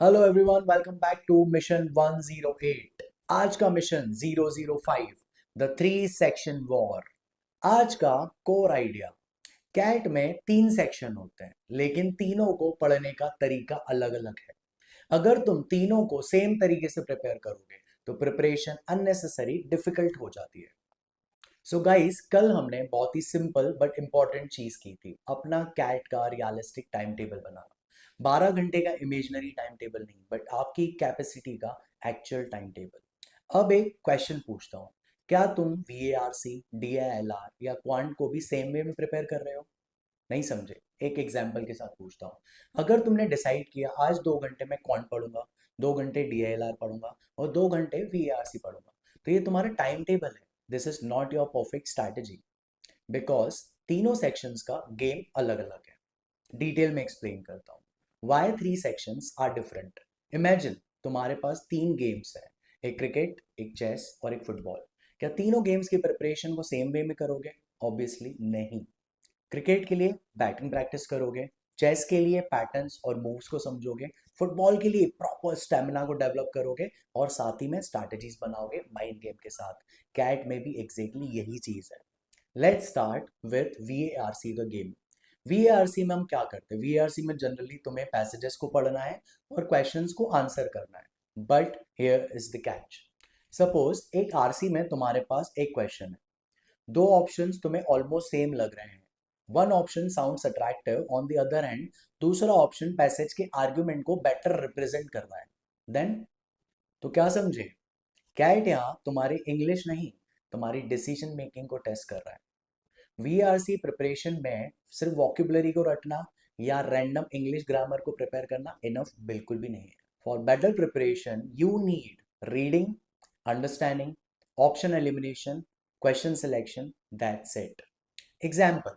Hello everyone, welcome back to mission 108। आज का mission 005, the three section war. आज का कोर आइडिया, कैट में तीन सेक्शन होते हैं लेकिन तीनों को पढ़ने का तरीका अलग अलग है। अगर तुम तीनों को सेम तरीके से प्रिपेयर करोगे तो प्रिपरेशन अननेसेसरी डिफिकल्ट हो जाती है। सो गाइस, कल हमने बहुत ही सिंपल बट इंपॉर्टेंट चीज की थी, अपना कैट का रियलिस्टिक टाइम टेबल बनाना। 12 घंटे का इमेजिनरी टाइम टेबल नहीं, बट आपकी कैपेसिटी का एक्चुअल टाइम टेबल। अब एक क्वेश्चन पूछता हूँ, क्या तुम VARC, DILR या क्वांट को भी सेम वे में प्रिपेयर कर रहे हो? नहीं समझे? एक एग्जाम्पल के साथ पूछता हूँ। अगर तुमने डिसाइड किया आज 2 घंटे में क्वांट पढ़ूंगा, 2 घंटे DILR पढ़ूंगा और 2 घंटे VARC पढ़ूंगा, तो ये तुम्हारा टाइम टेबल है। This is not your perfect strategy, because तीनों सेक्शंस का गेम अलग अलग है। डिटेल में एक्सप्लेन करता हूँ why three sections are different. Imagine तुम्हारे पास तीन गेम्स है, एक क्रिकेट, एक चेस और एक फुटबॉल। क्या तीनों गेम्स की प्रिपरेशन को सेम वे में करोगे? ऑब्वियसली नहीं। क्रिकेट के लिए बैटिंग प्रैक्टिस करोगे, चेस के लिए पैटर्न्स और मूव्स को समझोगे, फुटबॉल के लिए प्रॉपर स्टेमिना को डेवलप करोगे और साथ ही में स्ट्रैटेजीज बनाओगे माइंड गेम के साथ। कैट में भी एग्जैक्टली यही चीज है। लेट्स स्टार्ट विथ VARC का गेम। VARC में हम क्या करते हैं? VARC में जनरली तुम्हें पैसेजेस को पढ़ना है और क्वेश्चंस को आंसर करना है, but here is the catch. Suppose एक आरसी में तुम्हारे पास एक क्वेश्चन है, दो ऑप्शंस तुम्हें ऑलमोस्ट सेम लग रहे हैं। One option sounds attractive, on the other hand दूसरा ऑप्शन पैसेज के आर्ग्यूमेंट को बेटर रिप्रेजेंट कर रहा है। देन तो क्या समझे? कैट यहाँ तुम्हारी इंग्लिश नहीं, तुम्हारी डिसीजन मेकिंग को टेस्ट कर रहा है। VRC प्रिपरेशन में सिर्फ वॉक्यूबलरी को रटना या रैंडम इंग्लिश ग्रामर को प्रिपेयर करना इनफ बिल्कुल भी नहीं है। For better preparation you need reading, understanding, option elimination, question selection, that's it. Example,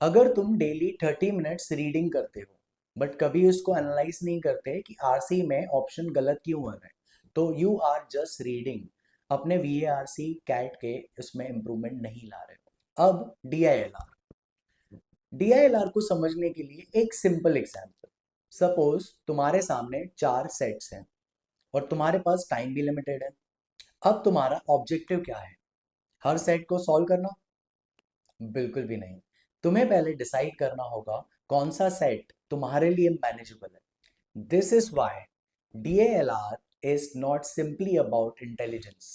अगर तुम डेली 30 मिनट्स रीडिंग करते हो बट कभी उसको एनालाइज नहीं करते कि आरसी में ऑप्शन गलत क्यों आ रहे हैं, तो यू आर जस्ट रीडिंग, अपने VARC कैट के उसमें इंप्रूवमेंट नहीं ला रहे हो। अब DILR को समझने के लिए एक सिंपल एग्जाम्पल। सपोज तुम्हारे सामने चार सेट्स हैं और तुम्हारे पास टाइम भी लिमिटेड है। अब तुम्हारा ऑब्जेक्टिव क्या है? हर सेट को सॉल्व करना? बिल्कुल भी नहीं। तुम्हें पहले डिसाइड करना होगा कौन सा सेट तुम्हारे लिए मैनेजेबल है। This is why DILR is not simply about intelligence.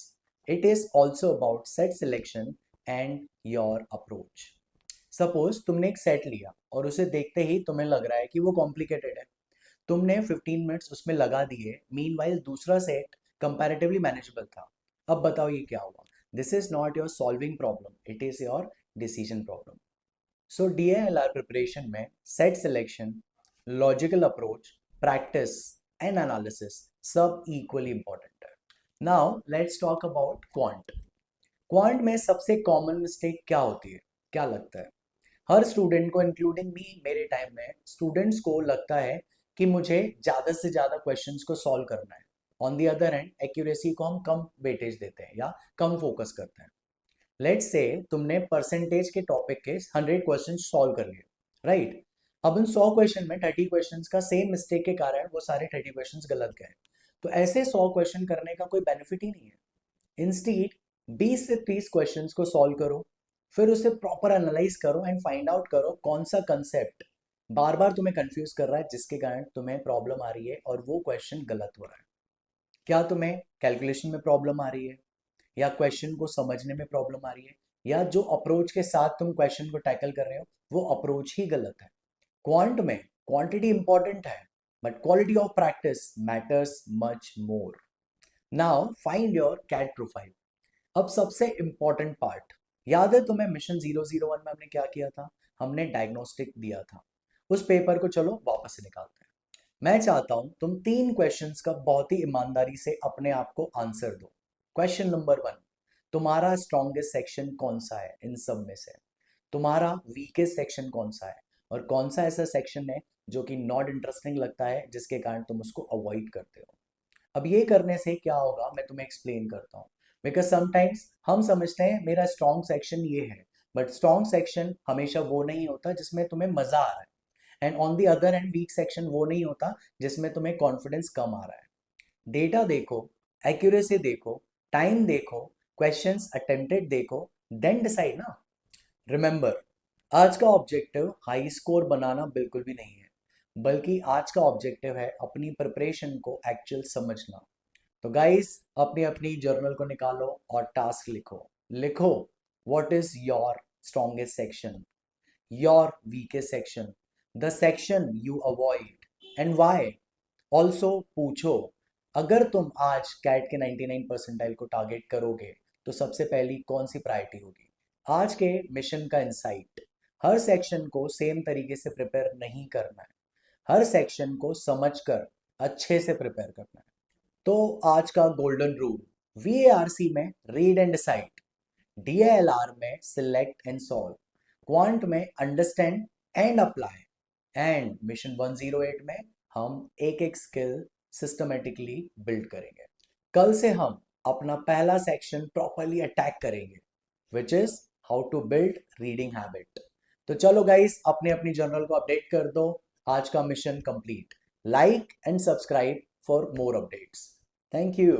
It is also about set selection and your approach. Suppose तुमने एक सेट लिया और उसे देखते ही तुम्हें लग रहा है कि वो कॉम्प्लिकेटेड है। तुमने 15 मिनट्स उसमें लगा दिए, मीनवाइल दूसरा सेट कंपैरेटिवली मैनेजेबल था। अब बताओ ये क्या हुआ? This is not your solving problem, it is your decision problem. So DILR preparation में set selection, logical approach, practice and analysis सब इक्वली इंपॉर्टेंट है। Now let's talk about quant. Quant में सबसे कॉमन मिस्टेक क्या होती है? क्या लगता है? हर स्टूडेंट को, इंक्लूडिंग मी, मेरे टाइम में स्टूडेंट्स को लगता है कि मुझे ज्यादा से ज्यादा क्वेश्चंस को सॉल्व करना है। On the other hand accuracy को हम कम वेटेज देते हैं या कम फोकस करते हैं। लेट्स से तुमने परसेंटेज के टॉपिक के 100 क्वेश्चन सॉल्व कर लिए, राइट? अब उन 100 क्वेश्चन में 30 क्वेश्चन का सेम मिस्टेक के कारण वो सारे 30 क्वेश्चन गलत गए। तो ऐसे 100 क्वेश्चन करने का कोई बेनिफिट ही नहीं है। इंस्टीड 20 से 30 क्वेश्चंस को सॉल्व करो, फिर उसे प्रॉपर एनालाइज करो एंड फाइंड आउट करो कौन सा कंसेप्ट बार बार तुम्हें कंफ्यूज कर रहा है, जिसके कारण तुम्हें प्रॉब्लम आ रही है और वो क्वेश्चन गलत हो रहा है। क्या तुम्हें कैलकुलेशन में प्रॉब्लम आ रही है, या क्वेश्चन को समझने में प्रॉब्लम आ रही है, या जो अप्रोच के साथ तुम क्वेश्चन को टैकल कर रहे हो वो अप्रोच ही गलत है? क्वांट में क्वांटिटी इंपॉर्टेंट है, but quality of practice matters much more. Now find your CAT profile. अब सबसे इंपॉर्टेंट पार्ट, याद है तुम्हें मिशन 001 में हमने क्या किया था? हमने डायग्नोस्टिक दिया था। उस पेपर को चलो वापस से निकालते हैं। मैं चाहता हूं तुम तीन क्वेश्चंस का बहुत ही ईमानदारी से अपने आप को आंसर दो। क्वेश्चन नंबर 1, तुम्हारा स्ट्रॉन्गेस्ट सेक्शन कौन सा है इन सब में से? तुम्हारा वीकेस्ट सेक्शन कौन सा है? और कौन सा ऐसा सेक्शन है जो कि नॉट इंटरेस्टिंग लगता है, जिसके कारण तुम उसको अवॉइड करते हो? अब ये करने से क्या होगा मैं तुम्हें एक्सप्लेन करता हूँ। बिकॉज समटाइम्स हम समझते हैं मेरा स्ट्रॉन्ग सेक्शन ये है, बट स्ट्रॉन्ग सेक्शन हमेशा वो नहीं होता जिसमें तुम्हें मजा आ रहा है। And on the other and week section वो नहीं होता जिसमें तुम्हें कॉन्फिडेंस कम आ रहा है। डेटा देखो, एक्यूरेसी देखो, टाइम देखो, क्वेश्चंस अटेम्प्टेड देखो, देन डिसाइड ना। रिमेंबर, आज का ऑब्जेक्टिव हाई स्कोर बनाना बिल्कुल भी नहीं है, बल्कि आज का ऑब्जेक्टिव है अपनी प्रिपरेशन को एक्चुअल समझना। तो गाइस, अपनी अपनी जर्नल को निकालो और टास्क लिखो। लिखो, what is your strongest section, your weakest section, the section you avoid and why. Also पूछो, अगर तुम आज कैट के 99 परसेंटाइल को टारगेट करोगे तो सबसे पहली कौन सी प्रायोरिटी होगी। आज के मिशन का इंसाइट, हर सेक्शन को सेम तरीके से प्रिपेयर नहीं करना है, हर सेक्शन को समझकर अच्छे से प्रिपेयर करना है। तो आज का गोल्डन रूल, वीएआरसी में रीड एंड डिसाइड, डीएलआर में सिलेक्ट एंड सॉल्व, क्वांट में understand and apply, and mission 108 में हम एक एक स्किल सिस्टमेटिकली बिल्ड करेंगे। कल से हम अपना पहला सेक्शन प्रॉपरली अटैक करेंगे, which is how to build reading habit. तो चलो गाइस, अपने अपनी जर्नल को अपडेट कर दो। आज का mission complete. Like and subscribe for more updates. Thank you.